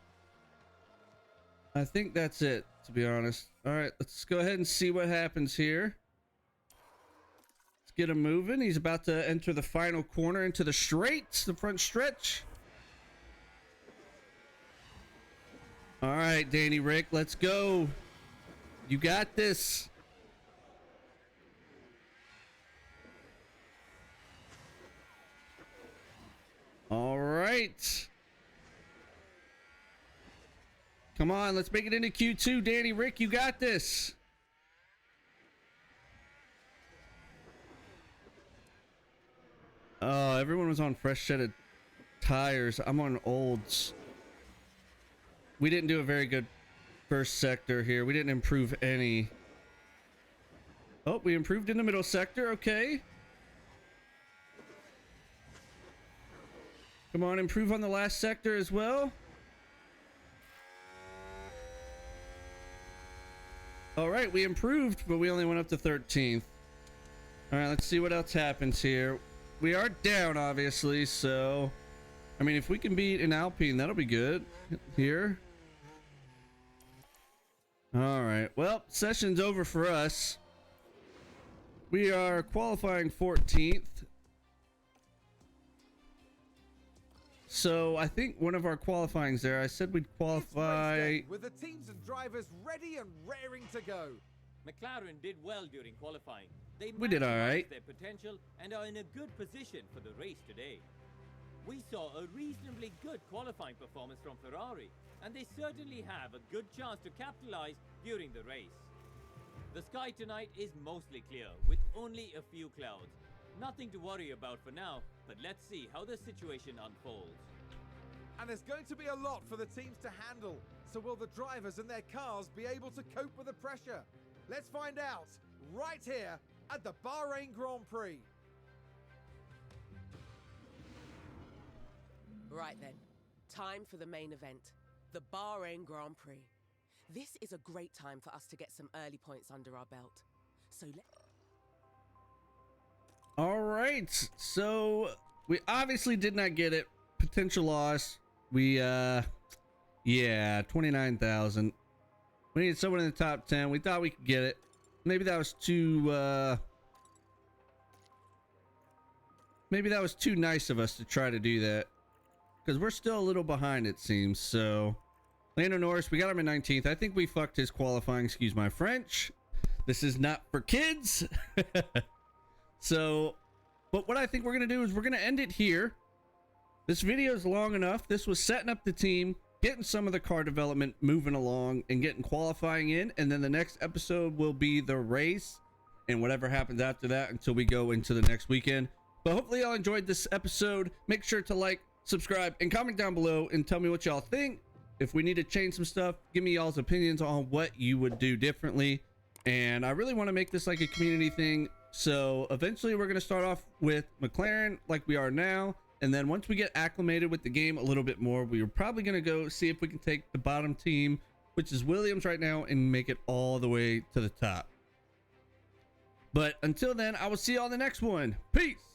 I think that's it, to be honest. All right, let's go ahead and see what happens here. Let's get him moving. He's about to enter the final corner into the straights, the front stretch. All right, Danny Rick, let's go. You got this. All right. Come on, let's make it into Q2. Danny Rick, you got this. Oh, everyone was on fresh set of tires. I'm on olds. We didn't do a very good first sector here. We didn't improve any. Oh, we improved in the middle sector. Okay. Come on, improve on the last sector as well. All right, we improved, but we only went up to 13th. All right, let's see what else happens here. We are down, obviously, so... I mean, if we can beat an Alpine, that'll be good here. All right, well, session's over for us. We are qualifying 14th. So I think one of our qualifyings there, I said we'd qualify. It's race day, with the teams and drivers ready and raring to go. McLaren did well during qualifying. They We did all maximized right. their potential and are in a good position for the race today. We saw a reasonably good qualifying performance from Ferrari, and they certainly have a good chance to capitalize during the race. The sky tonight is mostly clear, with only a few clouds. Nothing to worry about for now, but let's see how the situation unfolds. And there's going to be a lot for the teams to handle. So will the drivers and their cars be able to cope with the pressure? Let's find out right here at the Bahrain Grand Prix. Right then, time for the main event, the Bahrain Grand Prix. This is a great time for us to get some early points under our belt. So All right, so we obviously did not get it. Potential loss. We, yeah, 29,000. We needed someone in the top 10. We thought we could get it. Maybe that was too, maybe that was too nice of us to try to do that. Because we're still a little behind, it seems. So, Lando Norris, we got him in 19th. I think we fucked his qualifying. Excuse my French. This is not for kids. So, but what I think we're going to do is we're going to end it here. this video is long enough. This was setting up the team, getting some of the car development moving along, and getting qualifying in. And then the next episode will be the race and whatever happens after that until we go into the next weekend. But hopefully y'all enjoyed this episode. Make sure to like, subscribe, and comment down below and tell me what y'all think. If we need to change some stuff, give me y'all's opinions on what you would do differently. And I really want to make this like a community thing. So eventually we're going to start off with McLaren like we are now. And then once we get acclimated with the game a little bit more, we are probably going to go see if we can take the bottom team, which is Williams right now, and make it all the way to the top. But until then, I will see you on the next one. Peace.